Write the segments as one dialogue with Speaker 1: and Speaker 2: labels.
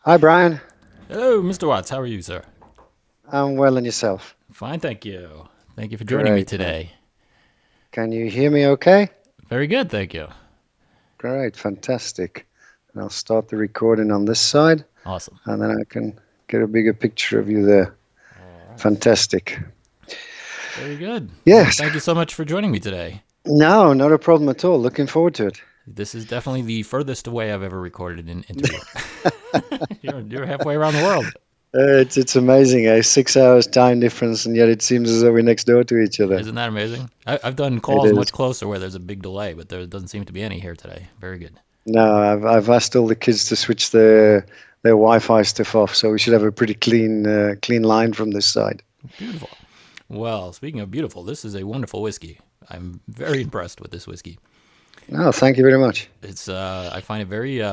Speaker 1: Hi, Brian.
Speaker 2: Hello, Mr. Watts. How are you, sir?
Speaker 1: I'm well, and yourself?
Speaker 2: Fine, thank you. Thank you for joining me
Speaker 1: Great, man.
Speaker 2: today.
Speaker 1: Can you hear me okay?
Speaker 2: Very good, thank you.
Speaker 1: Great, fantastic. And I'll start the recording on this side,
Speaker 2: Awesome.
Speaker 1: and then I can get a bigger picture of you there.
Speaker 2: All right.
Speaker 1: Fantastic.
Speaker 2: Very good. Well,
Speaker 1: Yes.
Speaker 2: thank you so much for joining me today.
Speaker 1: No, not a problem at all. Looking forward to it.
Speaker 2: This is definitely the furthest away I've ever recorded an interview. You're halfway around the world.
Speaker 1: It's amazing, 6 hours time difference, and yet it seems as though we're next door to each other.
Speaker 2: Isn't that amazing? I've done
Speaker 1: It
Speaker 2: calls
Speaker 1: is.
Speaker 2: much closer where there's a big delay, but there doesn't seem to be any here today. Very good.
Speaker 1: No, I've asked all the kids to switch their Wi-Fi stuff off, so we should have a pretty clean line from this side.
Speaker 2: Beautiful. Well, speaking of beautiful, this is a wonderful whiskey. I'm very impressed with this whiskey.
Speaker 1: Oh, thank you very much.
Speaker 2: It's I find it very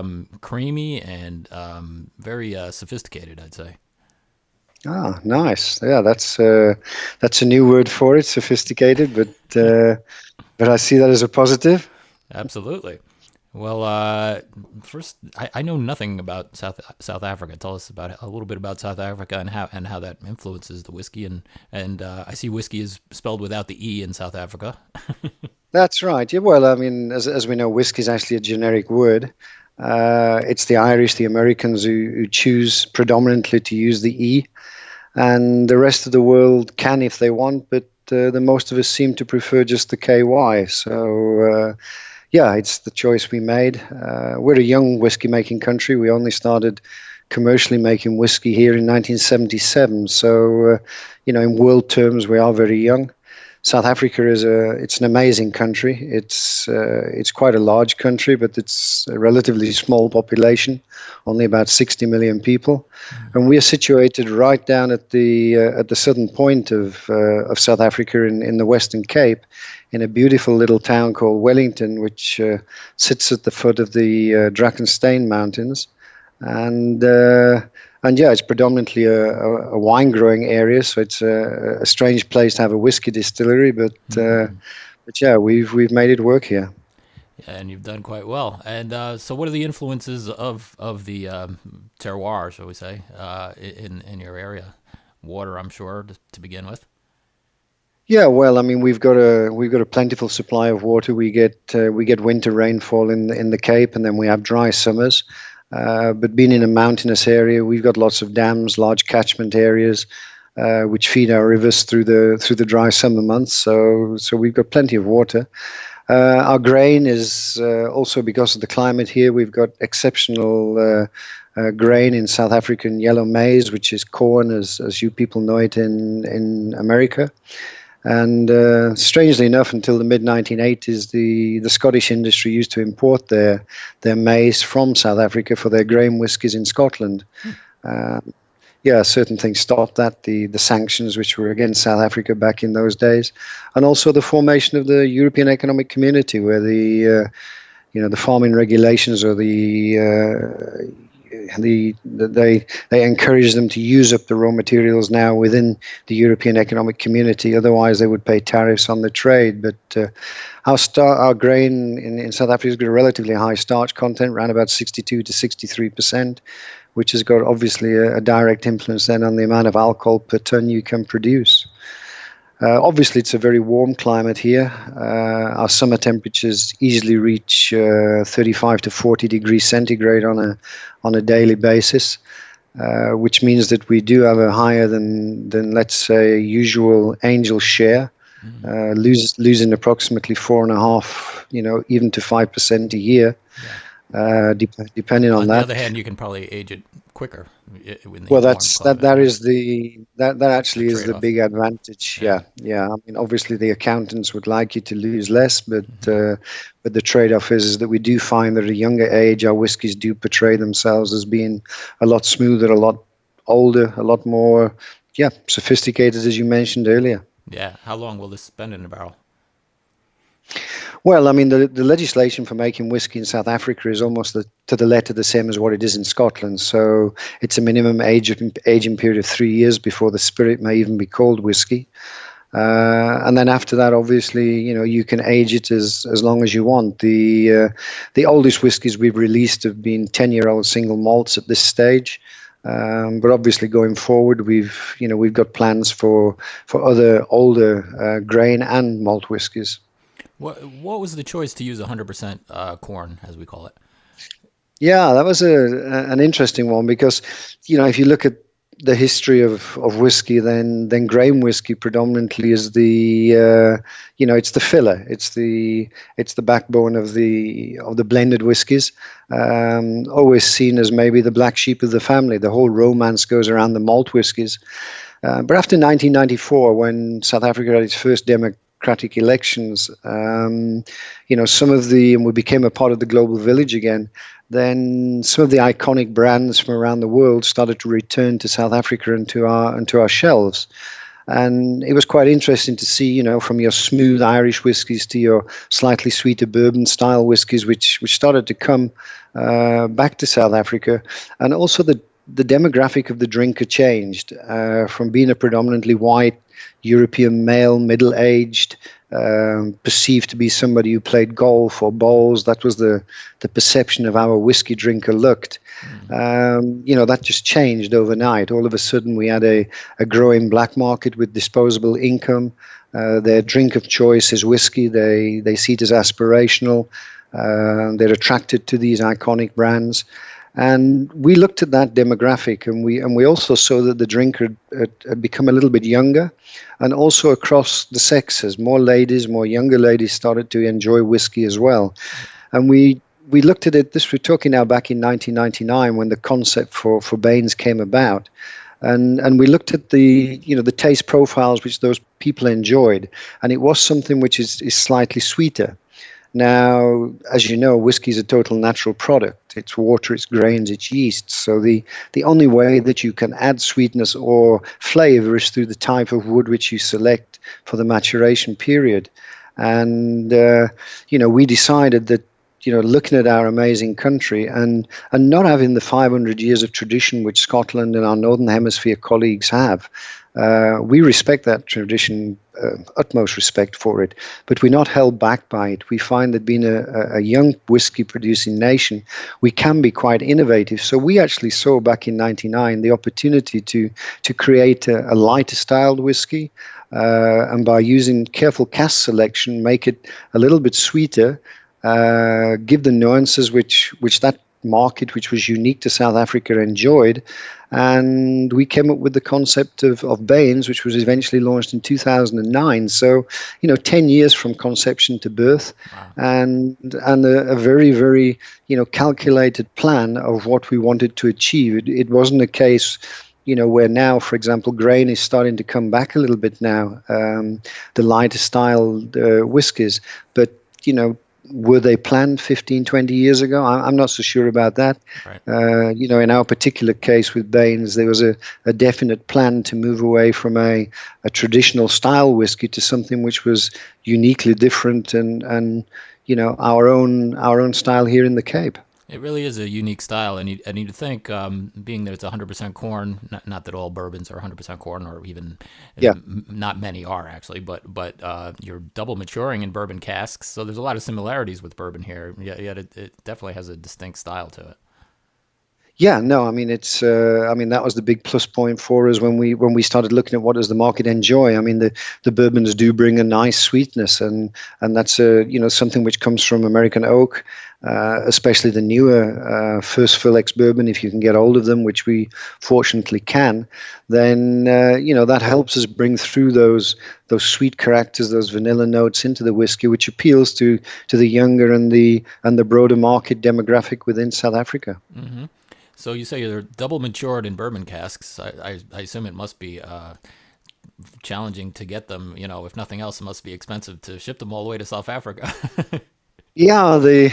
Speaker 2: creamy and very sophisticated, I'd say.
Speaker 1: Ah, nice. Yeah, that's a new word for it, sophisticated, but I see that as a positive.
Speaker 2: Absolutely. Well, first, I know nothing about South Africa. Tell us about a little bit about South Africa and how that influences the whiskey. And I see whiskey is spelled without the E in South Africa.
Speaker 1: That's right. Yeah, well, I mean, as we know, whiskey is actually a generic word. It's the Irish, the Americans who choose predominantly to use the E, and the rest of the world can if they want, but the most of us seem to prefer just the KY. Yeah, it's the choice we made. We're a young whiskey making country. We only started commercially making whiskey here in 1977. In world terms, we are very young. South Africa it's an amazing country. It's quite a large country, but it's a relatively small population, only about 60 million people, and we are situated right down at the southern point of South Africa in the Western Cape, in a beautiful little town called Wellington, which sits at the foot of the Drakensberg Mountains, and yeah, it's predominantly a wine growing area, so it's a strange place to have a whiskey distillery, but yeah, we've made it work here.
Speaker 2: Yeah, and you've done quite well. And so, what are the influences of the terroir, shall we say, in your area? Water, I'm sure, to begin with.
Speaker 1: Yeah, well, I mean, we've got a plentiful supply of water. We get winter rainfall in the Cape, and then we have dry summers. But being in a mountainous area, we've got lots of dams, large catchment areas, which feed our rivers through the dry summer months. So we've got plenty of water. Our grain is also, because of the climate here, we've got exceptional grain in South African yellow maize, which is corn, as you people know it in America. And strangely enough, until the mid-1980s, the Scottish industry used to import their maize from South Africa for their grain whiskies in Scotland. Uh, yeah, certain things stopped that, the sanctions which were against South Africa back in those days, and also the formation of the European Economic Community, where the farming regulations or they encourage them to use up the raw materials now within the European Economic Community. Otherwise, they would pay tariffs on the trade. But our grain in South Africa has got a relatively high starch content, around about 62 to 63%, which has got obviously a direct influence then on the amount of alcohol per ton you can produce. Obviously, it's a very warm climate here. Our summer temperatures easily reach 35 to 40 degrees centigrade on a daily basis, which means that we do have a higher than let's say usual angel share, losing approximately 4.5, even to 5% a year,
Speaker 2: Yeah.
Speaker 1: depending on
Speaker 2: On the
Speaker 1: that.
Speaker 2: other hand, you can probably age it quicker in the
Speaker 1: Well,
Speaker 2: warm climate,
Speaker 1: that
Speaker 2: right?
Speaker 1: is that
Speaker 2: That's the
Speaker 1: actually is the
Speaker 2: trade-off.
Speaker 1: big advantage.
Speaker 2: Yeah.
Speaker 1: Yeah, yeah. I mean, obviously the accountants would like you to lose less,
Speaker 2: Hmm.
Speaker 1: but the trade-off is that we do find that at a younger age, our whiskies do portray themselves as being a lot smoother, a lot older, a lot more, yeah, sophisticated, as you mentioned earlier.
Speaker 2: Yeah. How long will this spend in a barrel?
Speaker 1: Well, I mean, the legislation for making whiskey in South Africa is almost to the letter the same as what it is in Scotland. So it's a minimum aging period of 3 years before the spirit may even be called whiskey. And then after that, obviously, you can age it as long as you want. The oldest whiskies we've released have been 10-year-old single malts at this stage. But obviously, going forward, we've got plans for other older grain and malt whiskies.
Speaker 2: What was the choice to use 100% corn, as we call it?
Speaker 1: Yeah, that was an interesting one because, if you look at the history of whiskey, then grain whiskey predominantly is it's the filler, it's the backbone of the blended whiskies, always seen as maybe the black sheep of the family. The whole romance goes around the malt whiskies. But after 1994, when South Africa had its first democratic elections, and we became a part of the global village again, then some of the iconic brands from around the world started to return to South Africa and to our shelves. And it was quite interesting to see, from your smooth Irish whiskies to your slightly sweeter bourbon style whiskies, which started to come back to South Africa. And also the demographic of the drinker changed from being a predominantly white European male, middle-aged, perceived to be somebody who played golf or bowls. That was the perception of how a whiskey drinker looked. That just changed overnight. All of a sudden, we had a growing black market with disposable income. Their drink of choice is whiskey. They see it as aspirational. They're attracted to these iconic brands. And we looked at that demographic, and we also saw that the drinker had become a little bit younger, and also across the sexes, more younger ladies started to enjoy whiskey as well. And we looked at it. We're talking now back in 1999 when the concept for Bains came about, and we looked at the taste profiles which those people enjoyed, and it was something which is slightly sweeter. Now, as you know, whiskey is a total natural product. It's water, it's grains, it's yeast. So the only way that you can add sweetness or flavor is through the type of wood which you select for the maturation period. And, we decided that, looking at our amazing country and not having the 500 years of tradition which Scotland and our Northern Hemisphere colleagues have, we respect that tradition, utmost respect for it, but we're not held back by it. We find that being a young whiskey producing nation, we can be quite innovative. So we actually saw back in 99 the opportunity to create a lighter styled whiskey, and by using careful cask selection, make it a little bit sweeter, give the nuances which that market, which was unique to South Africa, enjoyed. And we came up with the concept of Bains, which was eventually launched in 2009. So, 10 years from conception to birth.
Speaker 2: Wow.
Speaker 1: and a very, very, calculated plan of what we wanted to achieve. It wasn't a case, where now, for example, grain is starting to come back a little bit now, the lighter style whiskies. But, were they planned 15, 20 years ago? I'm not so sure about that.
Speaker 2: Right.
Speaker 1: In our particular case with Bains, there was a definite plan to move away from a traditional style whiskey to something which was uniquely different and our own style here in the Cape.
Speaker 2: It really is a unique style, and you think, being that it's 100% corn, not that all bourbons are 100% corn, or even not many are actually, but you're double maturing in bourbon casks, so there's a lot of similarities with bourbon here. Yet it definitely has a distinct style to it.
Speaker 1: Yeah, no, I mean that was the big plus point for us when we started looking at what does the market enjoy. I mean the bourbons do bring a nice sweetness, and that's something which comes from American oak, especially the newer first fill ex bourbon. If you can get hold of them, which we fortunately can, then that helps us bring through those sweet characters, those vanilla notes into the whiskey, which appeals to the younger and the broader market demographic within South Africa.
Speaker 2: Mm-hmm. So you say you're double matured in bourbon casks. I assume it must be challenging to get them. If nothing else, it must be expensive to ship them all the way to South Africa.
Speaker 1: Yeah, the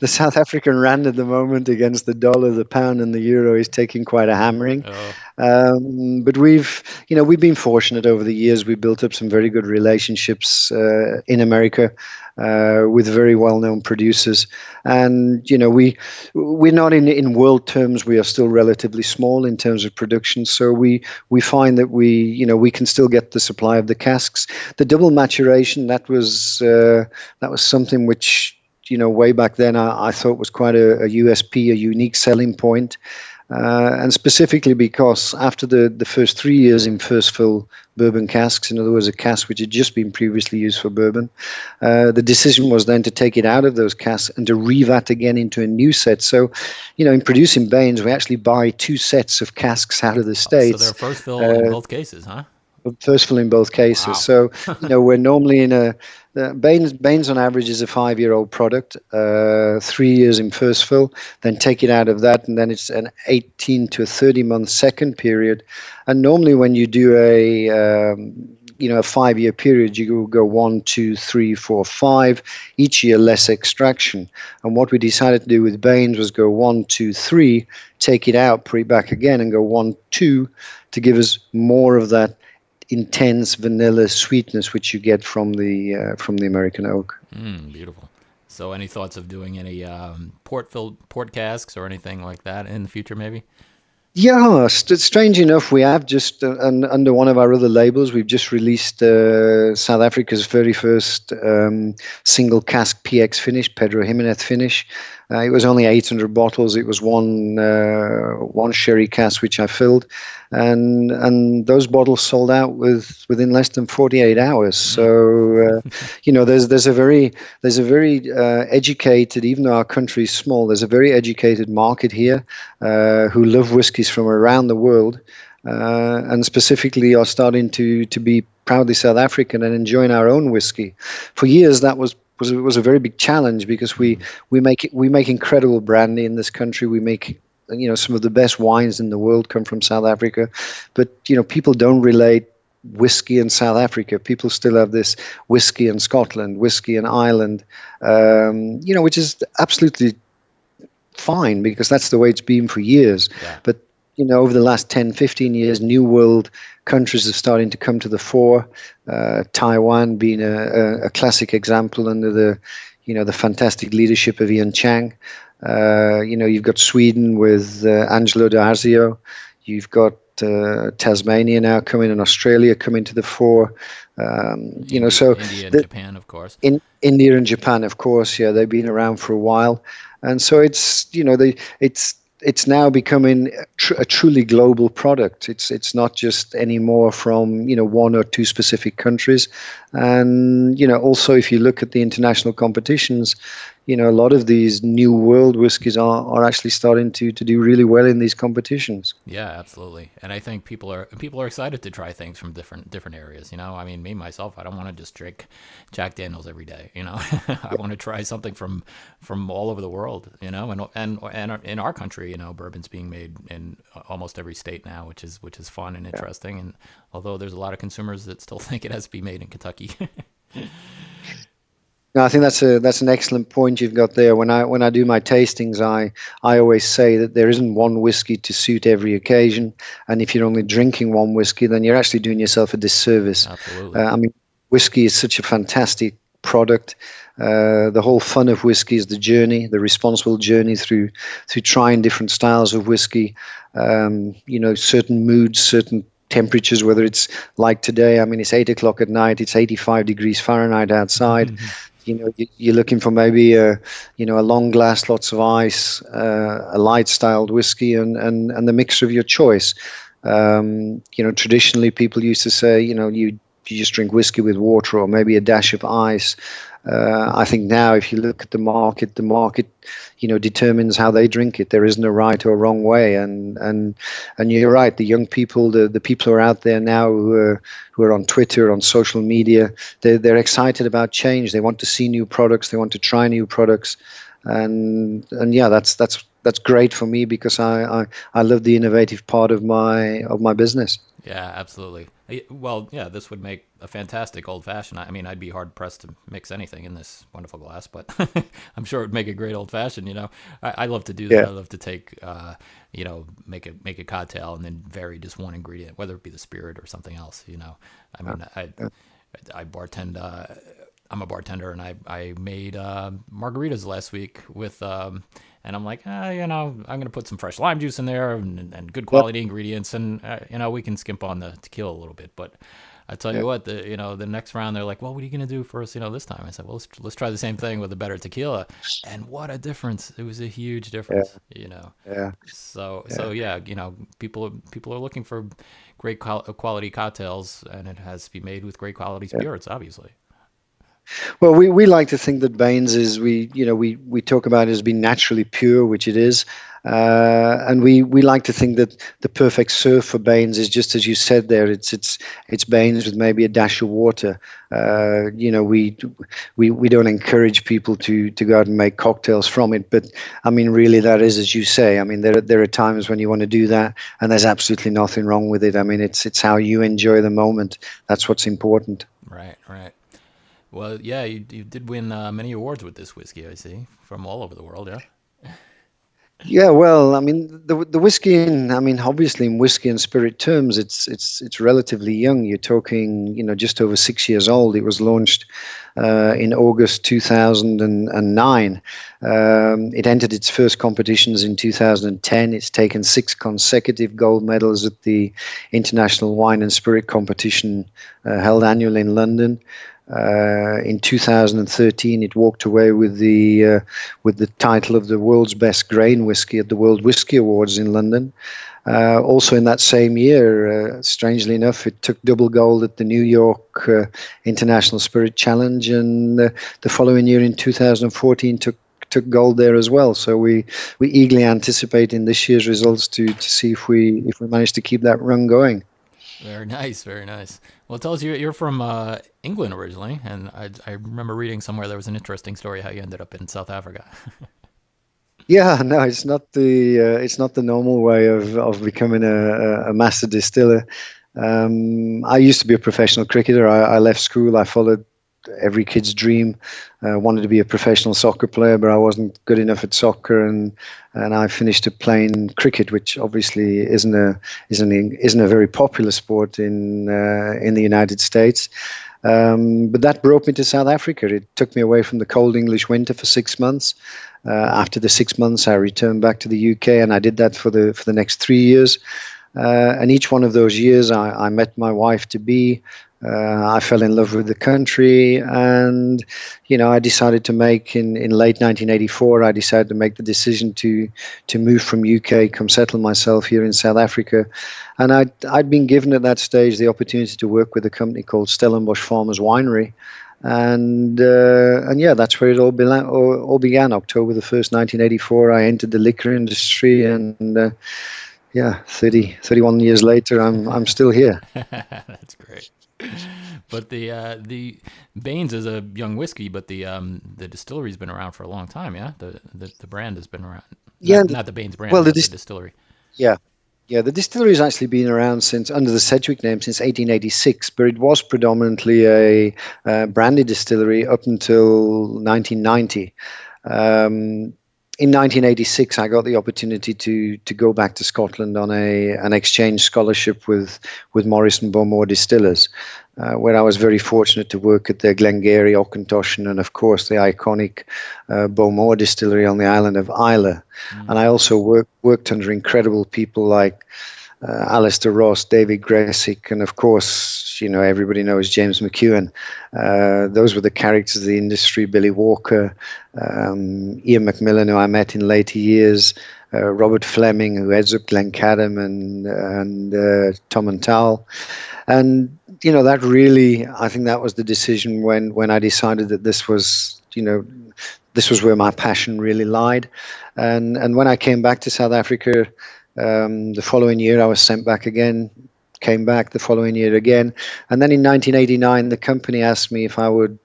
Speaker 1: South African rand at the moment against the dollar, the pound, and the euro is taking quite a hammering.
Speaker 2: Oh.
Speaker 1: But we've been fortunate over the years. We built up some very good relationships in America with very well-known producers, and we're not in world terms. We are still relatively small in terms of production, so we find that we can still get the supply of the casks. The double maturation, that was something which, way back then, I thought was quite a USP, a unique selling point. And specifically because after the first 3 years in first fill bourbon casks, in other words, a cask which had just been previously used for bourbon, the decision was then to take it out of those casks and to revat again into a new set. So, in producing Bains, we actually buy two sets of casks out of the
Speaker 2: So
Speaker 1: States.
Speaker 2: they're first fill in both cases, huh?
Speaker 1: First fill in both cases.
Speaker 2: Wow.
Speaker 1: So, we're normally in Bains on average is a 5-year-old product, 3 years in first fill, then take it out of that, and then it's an 18 to 30-month second period. And normally when you do a 5-year period, you go 1, 2, 3, 4, 5, each year less extraction. And what we decided to do with Bains was go 1, 2, 3, take it out, put it back again, and go 1, 2 to give us more of that intense vanilla sweetness which you get from the American oak.
Speaker 2: Beautiful. So, any thoughts of doing any port casks or anything like that in the future, maybe?
Speaker 1: Yeah, strange enough, we have just under one of our other labels, we've just released South Africa's very first single cask PX finish, Pedro Jimenez finish. It was only 800 bottles. It was one sherry cask which I filled, and those bottles sold out within less than 48 hours. So there's a very educated, even though our country is small, there's a very educated market here who love whiskies from around the world, and specifically are starting to be proudly South African and enjoying our own whiskey. For years, that was a very big challenge because we make incredible brandy in this country. We make some of the best wines in the world come from South Africa, but people don't relate whiskey in South Africa. People still have this whiskey in Scotland, whiskey in Ireland, which is absolutely fine because that's the way it's been for years.
Speaker 2: Yeah.
Speaker 1: But over the last 10, 15 years, New World countries are starting to come to the fore. Taiwan being a classic example under the fantastic leadership of Ian Chang. You've got Sweden with Angelo D'Arzio. You've got Tasmania now coming, and Australia coming to the fore.
Speaker 2: India and Japan, of course.
Speaker 1: In India and Japan, of course, yeah, they've been around for a while, and so it's now becoming a truly global product. It's not just anymore from one or two specific countries, and also if you look at the international competitions, a lot of these new world whiskies are actually starting to do really well in these competitions.
Speaker 2: Yeah, absolutely. And I think people are excited to try things from different areas. I mean, me myself, I don't want to just drink Jack Daniels every day. I want to try something from all over the world. And in our country, bourbon's being made in almost every state now, which is fun and interesting. And although there's a lot of consumers that still think it has to be made in Kentucky.
Speaker 1: No, I think that's an excellent point you've got there. When I do my tastings, I always say that there isn't one whiskey to suit every occasion, and if you're only drinking one whiskey, then you're actually doing yourself a disservice.
Speaker 2: Absolutely.
Speaker 1: I mean, whiskey is such a fantastic product. The whole fun of whiskey is the journey, the responsible journey through trying different styles of whiskey. Certain moods, certain temperatures, whether it's like today. I mean, it's 8 o'clock at night. It's 85 degrees Fahrenheit outside. You're looking for maybe a long glass, lots of ice, a light styled whiskey, and the mixture of your choice. Traditionally people used to say, you just drink whiskey with water or maybe a dash of ice. I think now, if you look at the market, determines how they drink it. There isn't a right or wrong way, and you're right. The young people, the people who are out there now who are on Twitter, on social media, they're excited about change. They want to see new products. They want to try new products, and yeah, that's that's great for me because I love the innovative part of my business.
Speaker 2: Yeah, absolutely. Well, yeah, this would make a fantastic old fashioned. I mean, I'd be hard pressed to mix anything in this wonderful glass, but I'm sure it'd make a great old fashioned. I love to do that.
Speaker 1: Yeah,
Speaker 2: I love to take, make a cocktail and then vary just one ingredient, whether it be the spirit or something else. I
Speaker 1: yeah,
Speaker 2: mean, I bartend. I'm a bartender, and I made margaritas last week with, and I'm like, I'm gonna put some fresh lime juice in there and good
Speaker 1: yeah,
Speaker 2: quality ingredients, and we can skimp on the tequila a little bit, but. I tell
Speaker 1: yeah,
Speaker 2: you what, the next round they're like, well, what are you gonna do for us, this time? I said, well, let's try the same thing with a better tequila, and what a difference! It was a huge difference.
Speaker 1: yeah,
Speaker 2: So yeah, people are looking for great quality cocktails, and it has to be made with great quality
Speaker 1: yeah.
Speaker 2: spirits, obviously.
Speaker 1: Well, we like to think that Baines is we talk about it as being naturally pure, which it is, and we like to think that the perfect serve for Baines is just as you said there. It's Baines with maybe a dash of water. We don't encourage people to go out and make cocktails from it, but I mean, really, that is as you say. I mean, there are times when you want to do that, and there's absolutely nothing wrong with it. I mean, it's how you enjoy the moment. That's what's important.
Speaker 2: Right, right. Well, yeah, you did win many awards with this whiskey, I see, from all over the world, yeah?
Speaker 1: Yeah, well, I mean, the whiskey, I mean, obviously in whiskey and spirit terms, it's relatively young. You're talking, just over 6 years old. It was launched in August 2009. It entered its first competitions in 2010. It's taken 6 consecutive gold medals at the International Wine and Spirit Competition held annually in London. In 2013, it walked away with the title of the world's best grain whiskey at the World Whisky Awards in London. Also in that same year, strangely enough, it took double gold at the New York International Spirit Challenge, and the following year in 2014 took gold there as well. So we eagerly anticipate in this year's results to see if we manage to keep that run going.
Speaker 2: Very nice, very nice. Well, tell us, you're from England originally, and I remember reading somewhere there was an interesting story how you ended up in South Africa.
Speaker 1: Yeah, no, it's not the normal way of becoming a master distiller. I used to be a professional cricketer. I left school. I followed every kid's dream. Wanted to be a professional soccer player, but I wasn't good enough at soccer, and I finished up playing cricket, which obviously isn't a very popular sport in the United States. But that brought me to South Africa. It took me away from the cold English winter for 6 months. After the 6 months, I returned back to the UK, and I did that for the next 3 years. And each one of those years, I met my wife to be. I fell in love with the country, and I decided to make in late 1984. I decided to make the decision to move from UK, come settle myself here in South Africa, and I'd been given at that stage the opportunity to work with a company called Stellenbosch Farmers Winery, and yeah, that's where it all began. October the 1st, 1984. I entered the liquor industry, and yeah, 31 years later, I'm still here.
Speaker 2: That's great. But the Baines is a young whiskey, but the distillery's been around for a long time, yeah. The brand has been around.
Speaker 1: Yeah,
Speaker 2: Not the Baines brand,
Speaker 1: well,
Speaker 2: but the distillery.
Speaker 1: yeah, yeah, the distillery has actually been around since under the Sedgwick name since 1886, but it was predominantly a brandy distillery up until 1990. In 1986, I got the opportunity to go back to Scotland on an exchange scholarship with Morris and Bowmore Distillers, where I was very fortunate to work at the Glengarry, Auchentoshan, and of course the iconic Bowmore Distillery on the island of Islay. And I also worked under incredible people like Alistair Ross, David Gressick, and of course, everybody knows James McEwen. Those were the characters of the industry. Billy Walker, Ian McMillan, who I met in later years, Robert Fleming, who heads up Glencadam, and Tom and Tal. And that really, I think that was the decision when I decided that this was where my passion really lied. And when I came back to South Africa. The following year, I was sent back again, came back the following year again. And then in 1989, the company asked me if I would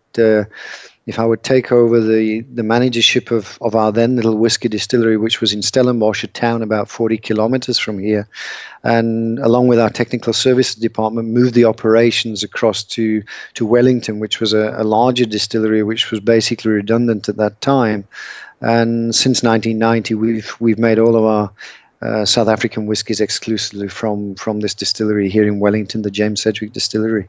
Speaker 1: if I would take over the managership of our then little whiskey distillery, which was in Stellenbosch, a town about 40 kilometers from here, and along with our technical services department, moved the operations across to Wellington, which was a larger distillery, which was basically redundant at that time. And since 1990, we've made all of our South African whiskies exclusively from this distillery here in Wellington, the James Sedgwick Distillery.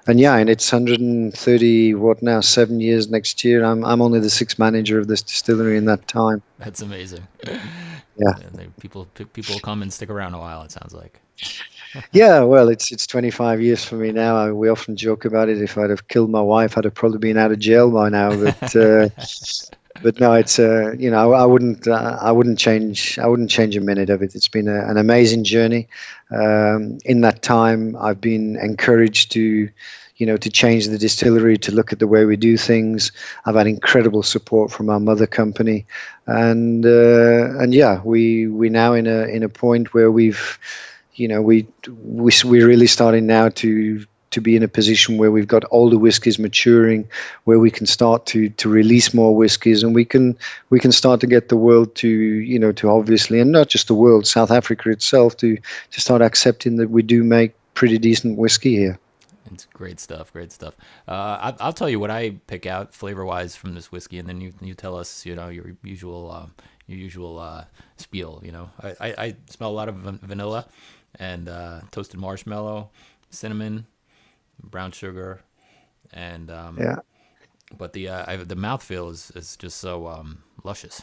Speaker 1: And yeah, and it's 130 what now 7 years next year. I'm only the sixth manager of this distillery in that time.
Speaker 2: That's amazing.
Speaker 1: Yeah.
Speaker 2: People come and stick around a while, it sounds like.
Speaker 1: Yeah, well, it's 25 years for me now. We often joke about it. If I'd have killed my wife, I'd have probably been out of jail by now. But no, it's I wouldn't change a minute of it. It's been an amazing journey. In that time, I've been encouraged to change the distillery, to look at the way we do things. I've had incredible support from our mother company, and yeah, we now in a point where we're really starting now to be in a position where we've got older whiskies maturing, where we can start to release more whiskies, and we can start to get the world to obviously, and not just the world, South Africa itself, to start accepting that we do make pretty decent whiskey here.
Speaker 2: It's great stuff. Great stuff. I'll tell you what I pick out flavor wise from this whiskey, and then you tell us your usual spiel. I smell a lot of vanilla and toasted marshmallow, cinnamon, brown sugar, and
Speaker 1: Yeah.
Speaker 2: but the mouthfeel is just so luscious.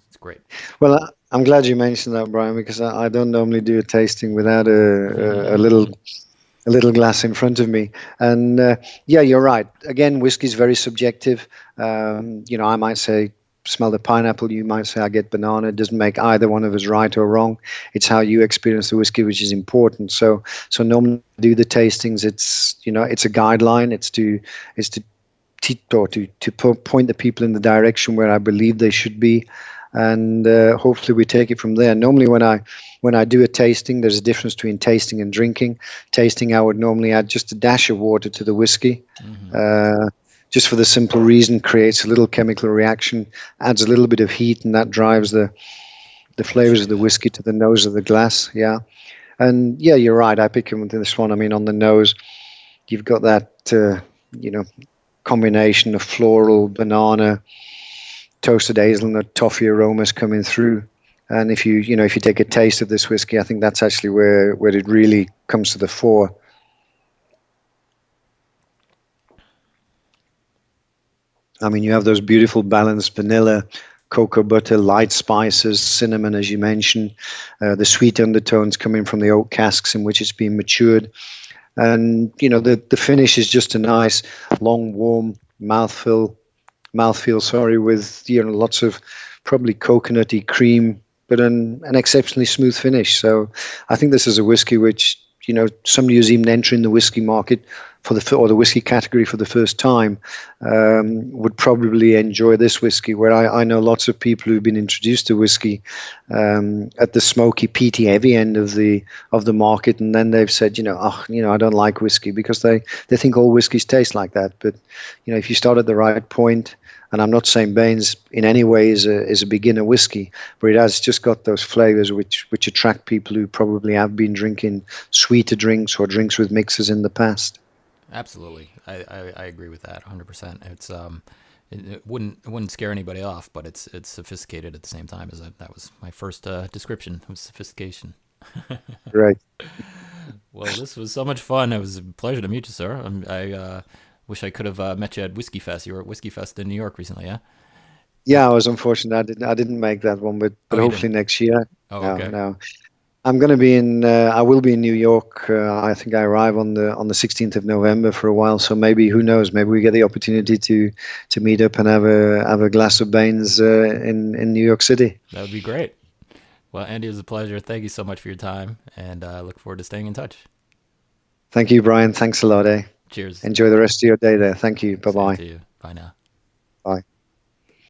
Speaker 2: It's great.
Speaker 1: Well, I'm glad you mentioned that, Brian, because I don't normally do a tasting without a little glass in front of me. And yeah, you're right. Again, whiskey is very subjective. I might say smell the pineapple. You might say I get banana. It doesn't make either one of us right or wrong. It's how you experience the whiskey, which is important. So normally do the tastings. It's a guideline. It's to teach or to point the people in the direction where I believe they should be, and hopefully we take it from there. Normally, when I do a tasting, there's a difference between tasting and drinking. Tasting, I would normally add just a dash of water to the whiskey. Just for the simple reason, creates a little chemical reaction, adds a little bit of heat, and that drives the flavors of the whiskey to the nose of the glass. Yeah, and yeah, you're right. I pick him with this one. I mean, on the nose, you've got that combination of floral, banana, toasted hazelnut, toffee aromas coming through. And if you take a taste of this whiskey, I think that's actually where it really comes to the fore. I mean, you have those beautiful balanced vanilla, cocoa butter, light spices, cinnamon, as you mentioned, the sweet undertones coming from the oak casks in which it's been matured. And, the finish is just a nice, long, warm mouthfeel, with, lots of probably coconutty cream, but an exceptionally smooth finish. So I think this is a whiskey which, somebody who's even entering the whiskey market or the whiskey category for the first time would probably enjoy this whiskey, where I know lots of people who've been introduced to whiskey at the smoky, peaty, heavy end of the market, and then they've said, I don't like whiskey, because they think all whiskeys taste like that. But if you start at the right point, and I'm not saying Bains in any way is a beginner whiskey, but it has just got those flavors which attract people who probably have been drinking sweeter drinks or drinks with mixers in the past.
Speaker 2: Absolutely, I agree with that 100%. It's it wouldn't scare anybody off, but it's sophisticated at the same time. That was my first description of sophistication.
Speaker 1: Right.
Speaker 2: Well, this was so much fun. It was a pleasure to meet you, sir. I wish I could have met you at Whiskey Fest. You were at Whiskey Fest in New York recently, yeah?
Speaker 1: Yeah, I was unfortunate. I didn't make that one, but hopefully next year.
Speaker 2: Oh, okay.
Speaker 1: No. I'm going to be I will be in New York. I think I arrive on the 16th of November for a while. So maybe, who knows? Maybe we get the opportunity to meet up and have a glass of Bains in New York City.
Speaker 2: That would be great. Well, Andy, it was a pleasure. Thank you so much for your time, and I look forward to staying in touch.
Speaker 1: Thank you, Brian. Thanks a lot.
Speaker 2: Cheers.
Speaker 1: Enjoy the rest of your day there. Thank you. Bye-bye.
Speaker 2: Same to you. Bye now.
Speaker 1: Bye.